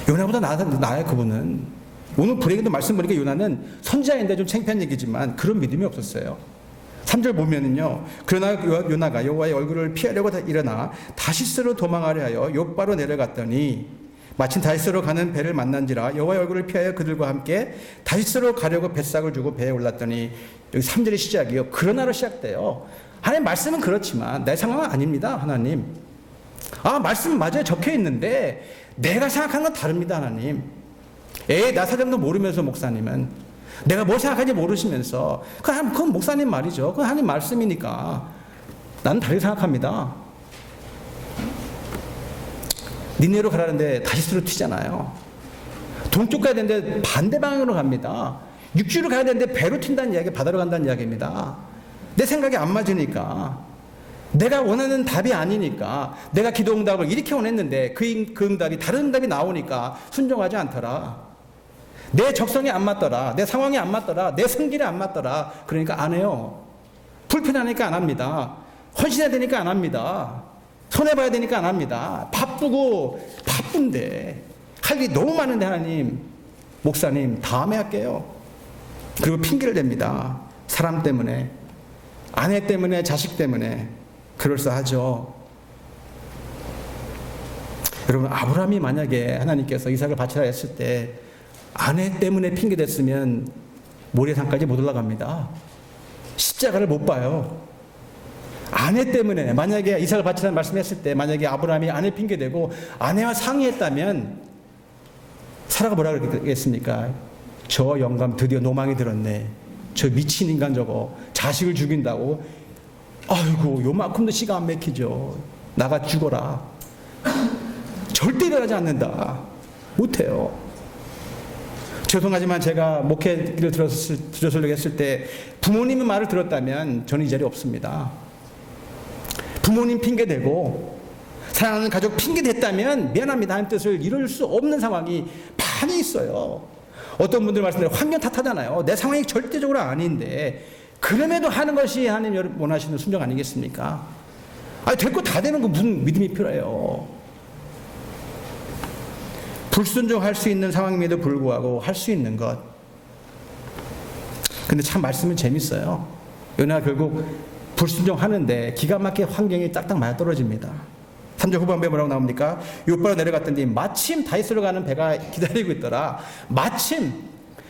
A: 요나보다 나아요, 그분은. 오늘 불행히도 말씀 보니까 요나는 선지자인데 좀 창피한 얘기지만 그런 믿음이 없었어요. 3절 보면은요, 그러나 요나가 여호와의 얼굴을 피하려고 일어나 다시스로 도망하려 하여 욥바로 내려갔더니, 마침 다시스로 가는 배를 만난지라 여호와의 얼굴을 피하여 그들과 함께 다시스로 가려고 뱃삭을 주고 배에 올랐더니, 여기 3절의 시작이요, 그러나로 시작돼요. 하나님 말씀은 그렇지만 내 상황은 아닙니다. 하나님, 말씀은 맞아요, 적혀 있는데 내가 생각하는 건 다릅니다. 하나님, 나 사정도 모르면서, 목사님은 내가 뭘 생각하는지 모르시면서, 그건 목사님 말이죠. 그건 하나님 말씀이니까 나는 다르게 생각합니다. 니네로 가라는데 다시스로 튀잖아요. 동쪽 가야 되는데 반대 방향으로 갑니다. 육지로 가야 되는데 배로 튄다는 이야기, 바다로 간다는 이야기입니다. 내 생각이 안 맞으니까, 내가 원하는 답이 아니니까, 내가 기도 응답을 이렇게 원했는데 그 응답이 다른 응답이 나오니까 순종하지 않더라. 내 적성이 안 맞더라. 내 상황이 안 맞더라. 내 성질이 안 맞더라. 그러니까 안 해요. 불편하니까 안 합니다. 헌신해야 되니까 안 합니다. 손해봐야 되니까 안 합니다. 바쁜데 할 일이 너무 많은데, 하나님, 목사님, 다음에 할게요. 그리고 핑계를 댑니다. 사람 때문에, 아내 때문에, 자식 때문에. 그럴싸하죠. 여러분, 아브라함이 만약에 하나님께서 이삭을 바치라 했을 때 아내 때문에 핑계댔으면 모래산까지 못 올라갑니다. 십자가를 못 봐요. 아내 때문에, 만약에 이삭을 바치라는 말씀했을 때 만약에 아브라함이 아내 핑계대고 아내와 상의했다면, 사라가 뭐라 그러겠습니까? 저 영감 드디어 노망이 들었네. 저 미친 인간 저거 자식을 죽인다고, 아이고 요만큼도 씨가 안 맥히죠. 나가 죽어라. 절대 일어나지 않는다. 못해요. 죄송하지만 제가 목회를 들어서려고 했을 때 부모님의 말을 들었다면 저는 이 자리에 없습니다. 부모님 핑계대고 사랑하는 가족 핑계댔다면 미안합니다. 하나님 뜻을 이룰 수 없는 상황이 많이 있어요. 어떤 분들 말씀대로 환경 탓하잖아요. 내 상황이 절대적으로 아닌데 그럼에도 하는 것이 하나님 원하시는 순종 아니겠습니까? 될 거 다 되는 거 무슨 믿음이 필요해요. 불순종할 수 있는 상황임에도 불구하고 할 수 있는 것. 근데 참 말씀은 재밌어요. 요나 결국 불순종하는데 기가 막히게 환경이 딱딱 맞아떨어집니다. 3절 후반부에 뭐라고 나옵니까? 욥바로 내려갔더니 마침 다윗으로 가는 배가 기다리고 있더라. 마침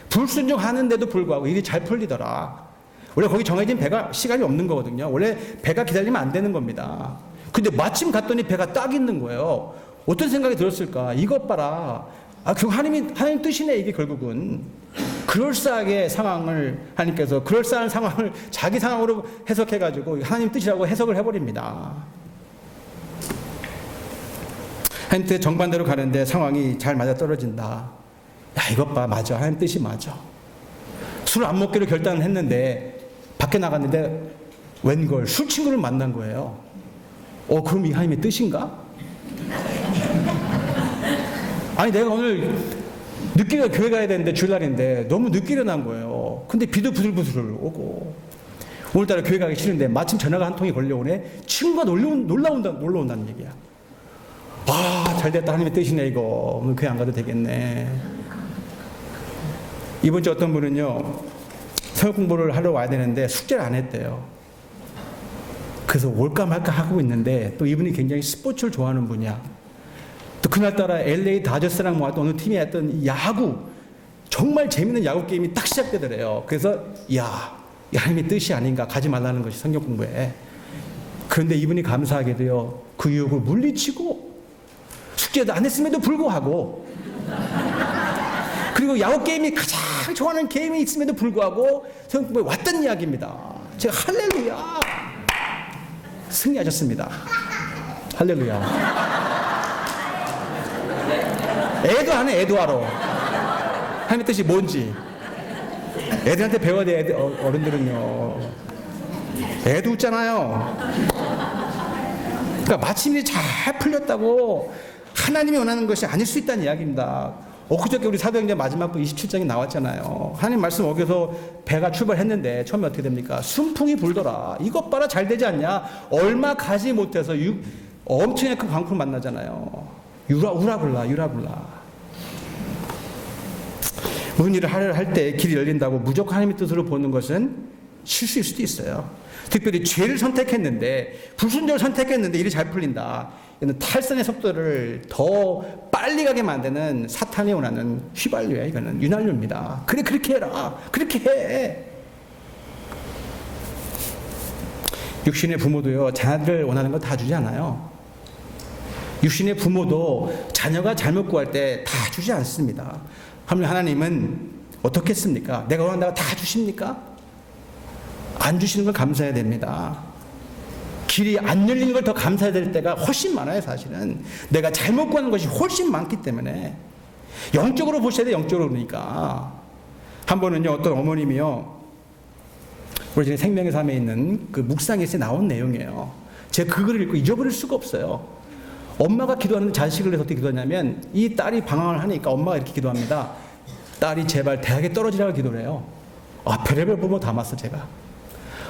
A: 불순종하는데도 불구하고 일이 잘 풀리더라. 원래 거기 정해진 배가 시간이 없는 거거든요. 원래 배가 기다리면 안 되는 겁니다. 근데 마침 갔더니 배가 딱 있는 거예요. 어떤 생각이 들었을까? 이것 봐라. 결국 하나님 뜻이네, 이게 결국은. 그럴싸하게 상황을 하나님께서 그럴싸한 상황을 자기 상황으로 해석해가지고 하나님 뜻이라고 해석을 해버립니다. 하나님 뜻 정반대로 가는데 상황이 잘 맞아떨어진다. 야, 이것 봐, 맞아. 하나님 뜻이 맞아. 술 안 먹기로 결단을 했는데 밖에 나갔는데 웬걸 술 친구를 만난 거예요. 그럼 이 하나님의 뜻인가? 아니, 내가 오늘 늦게 교회 가야 되는데 주일날인데 너무 늦게 일어난 거예요. 근데 비도 부슬부슬 오고 오늘따라 교회 가기 싫은데 마침 전화가 한 통이 걸려오네. 친구가 놀러 온다는 얘기야. 잘됐다. 하나님의 뜻이네 이거. 오늘 교회 안 가도 되겠네. 이번 주 어떤 분은요, 성역 공부를 하러 와야 되는데 숙제를 안 했대요. 그래서 올까 말까 하고 있는데 또 이분이 굉장히 스포츠를 좋아하는 분이야. 또 그날따라 LA 다저스랑 모았던 어느 팀이 했던 이 야구, 정말 재밌는 야구 게임이 딱 시작되더래요. 그래서 이 하나님의 뜻이 아닌가, 가지 말라는 것이 성경 공부에. 그런데 이분이 감사하게도요, 그 유혹을 물리치고 숙제도 안 했음에도 불구하고, 그리고 야구 게임이 가장 좋아하는 게임이 있음에도 불구하고 성경 공부에 왔던 이야기입니다. 제가 할렐루야, 승리하셨습니다. 할렐루야. 애도 하네, 애도하러. 하나님의 뜻이 뭔지 애들한테 배워야 돼. 어른들은요, 애도 웃잖아요. 그러니까 마침 일이 잘 풀렸다고 하나님이 원하는 것이 아닐 수 있다는 이야기입니다. 엊그저께 우리 사도행전 마지막 부 27장이 나왔잖아요. 하나님 말씀 어겨서 배가 출발했는데 처음에 어떻게 됩니까? 순풍이 불더라. 이것 봐라, 잘 되지 않냐? 얼마 가지 못해서 엄청나게 큰 광풍을 만나잖아요. 유라굴라. 무슨 일을 할 때 길이 열린다고 무조건 하나님의 뜻으로 보는 것은 실수일 수도 있어요. 특별히 죄를 선택했는데, 불순종을 선택했는데 일이 잘 풀린다. 이는 탈선의 속도를 더 빨리 가게 만드는 사탄이 원하는 휘발유야. 이거는 윤활유입니다. 그래, 그렇게 해라. 그렇게 해. 육신의 부모도요, 자녀들 원하는 거 다 주지 않아요. 육신의 부모도 자녀가 잘못 구할 때 다 주지 않습니다. 하나님은 어떻게 했습니까? 내가 원한다고 다 주십니까? 안 주시는 걸 감사해야 됩니다. 길이 안 열리는 걸 더 감사해야 될 때가 훨씬 많아요. 사실은 내가 잘못 구하는 것이 훨씬 많기 때문에 영적으로 보셔야 돼요. 영적으로. 그러니까 한 번은요, 어떤 어머님이요, 우리 집에 생명의 삶에 있는 그 묵상에서 나온 내용이에요. 제가 그 글을 읽고 잊어버릴 수가 없어요. 엄마가 기도하는 자식을 위해서 어떻게 기도하냐면, 이 딸이 방황을 하니까 엄마가 이렇게 기도합니다. 딸이 제발 대학에 떨어지라고 기도를 해요. 별의별 부모 담았어 제가.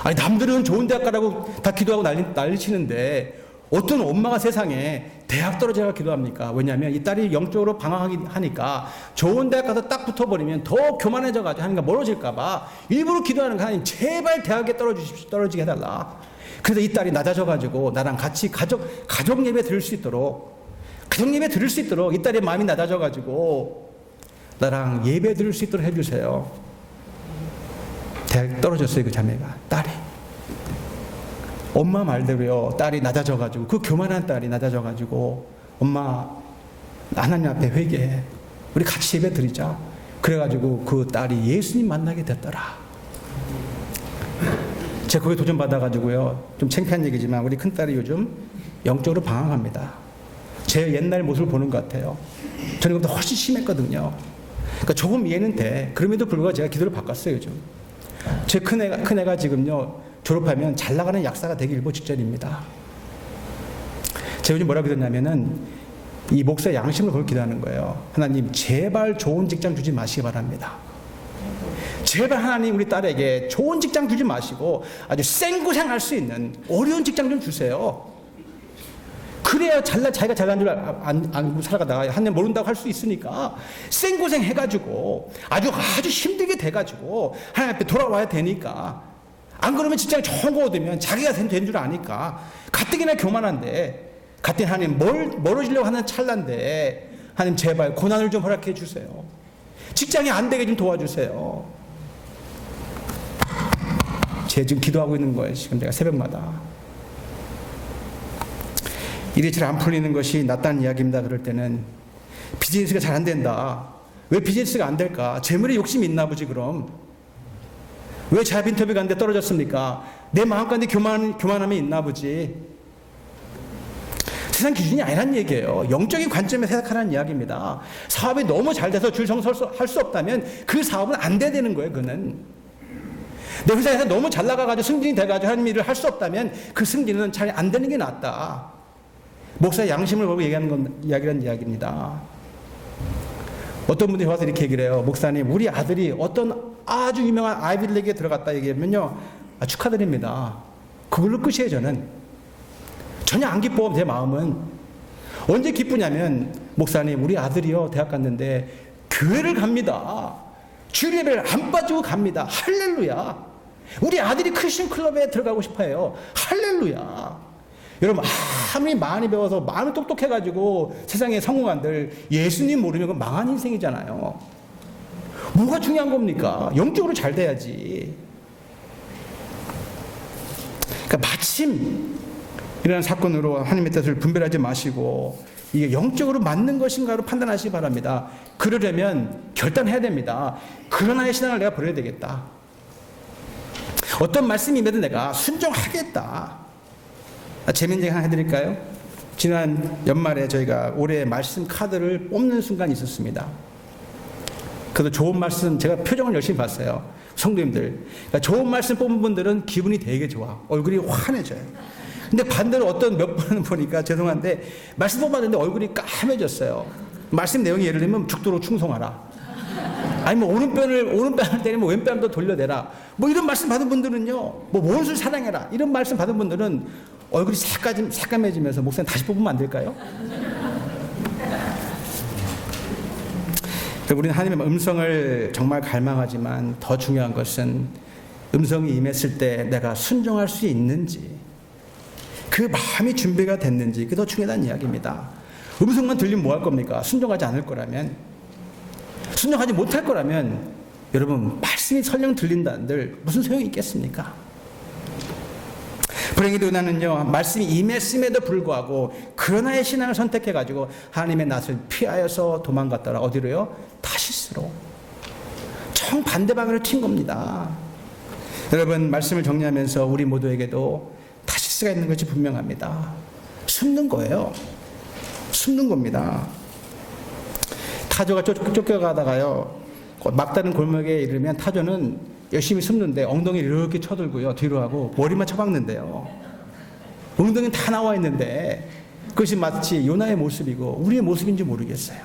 A: 아니, 남들은 좋은 대학 가라고 다 기도하고 난리 치는데 어떤 엄마가 세상에 대학 떨어지라고 기도합니까? 왜냐하면 이 딸이 영적으로 방황하니까 좋은 대학 가서 딱 붙어버리면 더 교만해져가지고 하니까 멀어질까봐 일부러 기도하는 거. 하나님 제발 대학에 떨어지게 해달라. 그래서 이 딸이 낮아져가지고 나랑 같이 가족 예배 들을 수 있도록 이 딸의 마음이 낮아져가지고 나랑 예배 들을 수 있도록 해주세요. 대학 떨어졌어요. 그 자매가, 딸이. 엄마 말대로요, 딸이 낮아져가지고, 그 교만한 딸이 낮아져가지고, 엄마 하나님 앞에 회개해, 우리 같이 예배 드리자. 그래가지고 그 딸이 예수님 만나게 됐더라. 제가 거기에 도전받아가지고요, 좀 창피한 얘기지만 우리 큰딸이 요즘 영적으로 방황합니다. 제 옛날 모습을 보는 것 같아요. 저는 그보다 훨씬 심했거든요. 그러니까 조금 이해는 돼. 그럼에도 불구하고 제가 기도를 바꿨어요. 요즘 제 큰애가 지금요, 졸업하면 잘 나가는 약사가 되기 일보 직전입니다. 제가 요즘 뭐라고 기도했냐면은, 이 목사의 양심을 걸고 기도하는 거예요. 하나님 제발 좋은 직장 주지 마시기 바랍니다. 제발 하나님 우리 딸에게 좋은 직장 주지 마시고 아주 생고생할 수 있는 어려운 직장 좀 주세요. 그래야 자기가 잘난 줄 알고 살아가다가 하나님 모른다고 할 수 있으니까 생고생 해가지고 아주 힘들게 돼가지고 하나님 앞에 돌아와야 되니까. 안 그러면 직장에 좋은 거 얻으면 자기가 된 줄 아니까 가뜩이나 교만한데, 가뜩이나 하나님 멀어지려고 하는 찰나인데 하나님 제발 고난을 좀 허락해 주세요. 직장이 안 되게 좀 도와주세요. 제가 지금 기도하고 있는 거예요. 지금 제가 새벽마다. 일이 잘 안 풀리는 것이 낫다는 이야기입니다. 그럴 때는 비즈니스가 잘 안 된다. 왜 비즈니스가 안 될까? 재물에 욕심이 있나 보지 그럼. 왜 잡 인터뷰 갔는데 떨어졌습니까? 내 마음 가운데 교만함이 있나 보지. 세상 기준이 아니란 얘기예요. 영적인 관점에서 생각하라는 이야기입니다. 사업이 너무 잘 돼서 할 수 없다면 그 사업은 안 돼야 되는 거예요. 그는 내 회사에서 너무 잘 나가가지고 승진이 돼가지고 하는 일을 할 수 없다면 그 승진은 잘 안 되는 게 낫다. 목사의 양심을 보고 이야기하는 이야기입니다. 어떤 분들이 와서 이렇게 얘기를 해요. 목사님, 우리 아들이 어떤 아주 유명한 아이비리그에 들어갔다 얘기하면요, 축하드립니다. 그걸로 끝이에요. 저는 전혀 안 기뻐. 제 마음은 언제 기쁘냐면, 목사님, 우리 아들이요 대학 갔는데 교회를 갑니다. 주례를 안 빠지고 갑니다. 할렐루야. 우리 아들이 크리스천 클럽에 들어가고 싶어요. 할렐루야. 여러분, 아무리 많이 배워서 마음이 똑똑해가지고 세상에 성공한들 예수님 모르면 그건 망한 인생이잖아요. 뭐가 중요한 겁니까? 영적으로 잘 돼야지. 그러니까 마침 이런 사건으로 하나님의 뜻을 분별하지 마시고 이게 영적으로 맞는 것인가로 판단하시기 바랍니다. 그러려면 결단해야 됩니다. 그러나의 신앙을 내가 버려야 되겠다. 어떤 말씀이 임해도 내가 순종하겠다. 재미있는 얘기 하나 해드릴까요? 지난 연말에 저희가 올해 말씀 카드를 뽑는 순간이 있었습니다. 그래서 좋은 말씀, 제가 표정을 열심히 봤어요. 성도님들. 그러니까 좋은 말씀 뽑은 분들은 기분이 되게 좋아. 얼굴이 환해져요. 근데 반대로 어떤 몇 번은 보니까 죄송한데 말씀 뽑았는데 얼굴이 까매졌어요. 말씀 내용이 예를 들면 죽도록 충성하라. 아니면 오른뺨을 때리면 왼뺨도 돌려내라. 뭐 이런 말씀 받은 분들은요, 뭐 원수 사랑해라. 이런 말씀 받은 분들은 얼굴이 새까매지면서 목사님 다시 뽑으면 안 될까요? 우리는 하나님의 음성을 정말 갈망하지만 더 중요한 것은 음성이 임했을 때 내가 순종할 수 있는지, 그 마음이 준비가 됐는지, 그게 더 중요하다는 이야기입니다. 음성만 들리면 뭐 할 겁니까? 순종하지 않을 거라면, 순종하지 못할 거라면 여러분, 말씀이 설령 들린다는들 무슨 소용이 있겠습니까? 불행히도 나는요, 말씀이 임했음에도 불구하고 그러나의 신앙을 선택해가지고 하나님의 낯을 피하여서 도망갔더라. 어디로요? 다시스로. 정반대 방향을 튄 겁니다. 여러분, 말씀을 정리하면서 우리 모두에게도 다시스가 있는 것이 분명합니다. 숨는 거예요. 숨는 겁니다. 타조가 쫓겨가다가요, 막다른 골목에 이르면 타조는 열심히 숨는데 엉덩이를 이렇게 쳐들고요, 뒤로 하고 머리만 쳐박는데요. 엉덩이는 다 나와 있는데 그것이 마치 요나의 모습이고 우리의 모습인지 모르겠어요.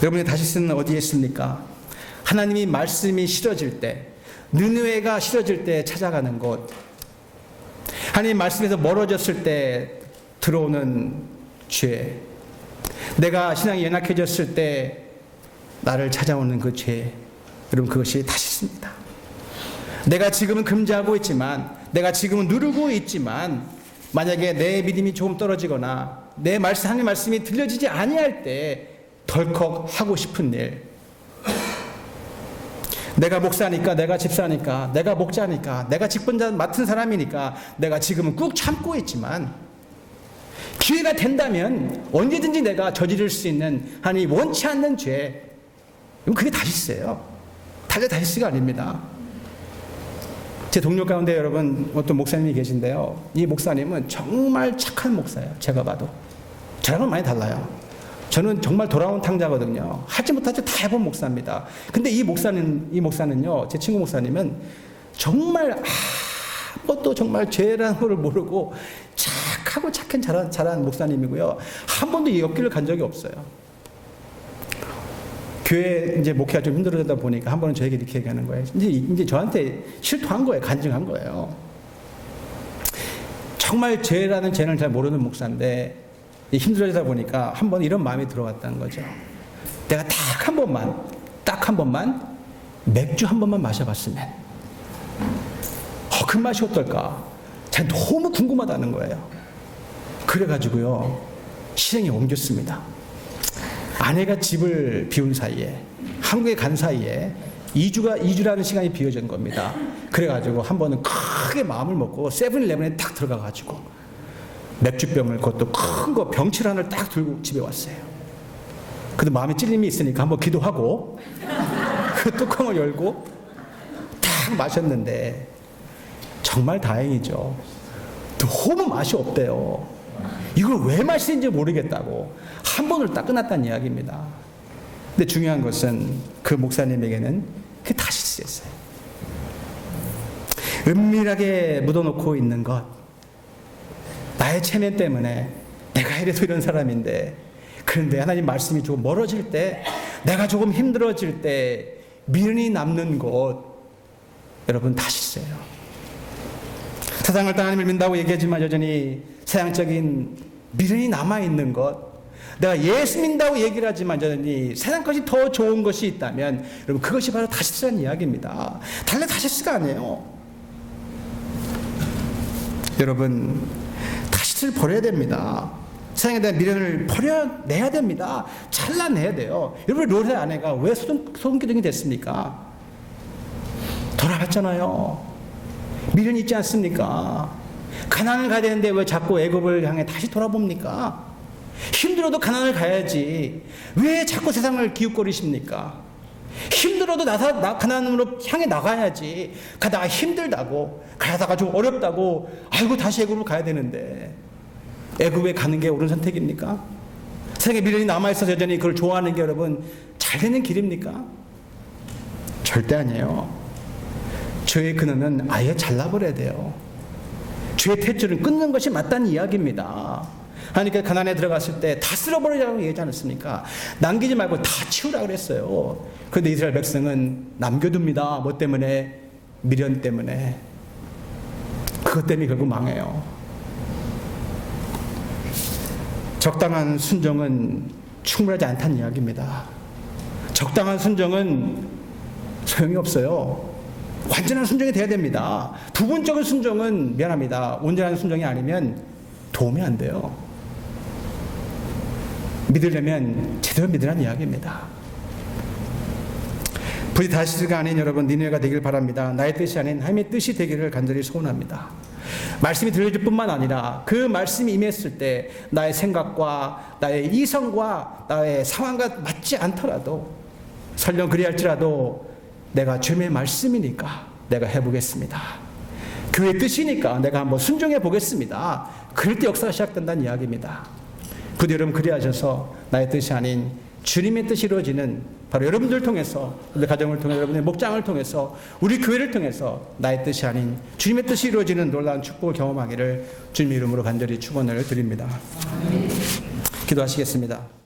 A: 여러분의 다시스는 어디에 있습니까? 하나님이 말씀이 싫어질 때, 느느웨가 싫어질 때 찾아가는 곳, 하나님 말씀에서 멀어졌을 때 들어오는 죄, 내가 신앙이 연약해졌을 때 나를 찾아오는 그 죄, 여러분, 그것이 다시스입니다. 내가 지금은 금지하고 있지만, 내가 지금은 누르고 있지만, 만약에 내 믿음이 조금 떨어지거나 내 말씀, 하나님의 말씀이 들려지지 아니할 때 덜컥 하고 싶은 일, 내가 목사니까, 내가 집사니까, 내가 목자니까, 내가 직분자 맡은 사람이니까 내가 지금은 꾹 참고 있지만 기회가 된다면 언제든지 내가 저지를 수 있는 하나님이 원치 않는 죄, 그게 다시스예요. 달려 다시스가 아닙니다. 제 동료 가운데 여러분 어떤 목사님이 계신데요, 이 목사님은 정말 착한 목사예요. 제가 봐도 저랑은 많이 달라요. 저는 정말 돌아온 탕자거든요. 하지 못하지 다 해본 목사입니다. 근데 이 목사는요, 제 친구 목사님은 정말 아무것도 정말 죄라는 걸 모르고 착하고 착한 잘한 목사님이고요. 한 번도 이 옆길을 간 적이 없어요. 교회 이제 목회가 좀 힘들어지다 보니까 한 번은 저에게 이렇게 얘기하는 거예요. 이제 저한테 실토한 거예요. 간증한 거예요. 정말 죄라는 죄는 잘 모르는 목사인데 힘들어지다 보니까 한 번 이런 마음이 들어왔다는 거죠. 내가 딱 한 번만 맥주 한 번만 마셔봤으면 그 맛이 어떨까? 제가 너무 궁금하다는 거예요. 그래가지고요, 실행에 옮겼습니다. 아내가 집을 비운 사이에, 한국에 간 사이에 2주라는 시간이 비어진 겁니다. 그래가지고 한 번은 크게 마음을 먹고 세븐일레븐에 딱 들어가가지고 맥주병을, 그것도 큰 거 병칠 하나를 딱 들고 집에 왔어요. 그래도 마음에 찔림이 있으니까 한번 기도하고 그 뚜껑을 열고 딱 마셨는데 정말 다행이죠. 너무 맛이 없대요. 이걸 왜 마시는지 모르겠다고 한 번으로 딱 끝났다는 이야기입니다. 근데 중요한 것은 그 목사님에게는 그게 다시 쓰였어요. 은밀하게 묻어놓고 있는 것, 나의 체면 때문에 내가 이래서 이런 사람인데, 그런데 하나님 말씀이 조금 멀어질 때, 내가 조금 힘들어질 때 미련이 남는 곳, 여러분 다시 써요. 세상을 하나님을 믿는다고 얘기하지만 여전히 세상적인 미련이 남아있는 것, 내가 예수 믿는다고 얘기를 하지만 여전히 세상 것이 더 좋은 것이 있다면 여러분 그것이 바로 다시스라는 이야기입니다. 달래 다시스가 아니에요. 여러분 다시스를 버려야 됩니다. 세상에 대한 미련을 버려내야 됩니다. 잘라내야 돼요. 여러분 롯의 아내가 왜 소돔기둥이 됐습니까? 돌아갔잖아요. 미련이 있지 않습니까? 가나안을 가야 되는데 왜 자꾸 애굽을 향해 다시 돌아봅니까? 힘들어도 가나안을 가야지 왜 자꾸 세상을 기웃거리십니까? 힘들어도 가나안으로 향해 나가야지. 가다가 힘들다고, 가다가 좀 어렵다고 아이고 다시 애굽으로 가야 되는데 애굽에 가는 게 옳은 선택입니까? 세상에 미련이 남아있어서 여전히 그걸 좋아하는 게 여러분 잘 되는 길입니까? 절대 아니에요. 죄의 근원은 아예 잘라버려야 돼요. 죄의 탯줄은 끊는 것이 맞다는 이야기입니다. 하나님께서 가나안에 들어갔을 때 다 쓸어버리라고 얘기하지 않았습니까? 남기지 말고 다 치우라고 그랬어요. 그런데 이스라엘 백성은 남겨둡니다. 뭐 때문에? 미련 때문에. 그것 때문에 결국 망해요. 적당한 순종은 충분하지 않다는 이야기입니다. 적당한 순종은 소용이 없어요. 완전한 순종이 돼야 됩니다. 부분적인 순종은 미안합니다. 온전한 순종이 아니면 도움이 안 돼요. 믿으려면 제대로 믿으라는 이야기입니다. 부디 다시스가 아닌 여러분 니느웨가 되길 바랍니다. 나의 뜻이 아닌 하나님의 뜻이 되기를 간절히 소원합니다. 말씀이 들려질 뿐만 아니라 그 말씀이 임했을 때 나의 생각과 나의 이성과 나의 상황과 맞지 않더라도 설령 그리할지라도 내가 주님의 말씀이니까 내가 해보겠습니다. 그의 뜻이니까 내가 한번 순종해 보겠습니다. 그럴 때 역사가 시작된다는 이야기입니다. 부디 여러분 그리하셔서 나의 뜻이 아닌 주님의 뜻이 이루어지는 바로 여러분들 통해서, 여러분의 가정을 통해서, 여러분의 목장을 통해서, 우리 교회를 통해서 나의 뜻이 아닌 주님의 뜻이 이루어지는 놀라운 축복을 경험하기를 주님 이름으로 간절히 축원을 드립니다. 기도하시겠습니다.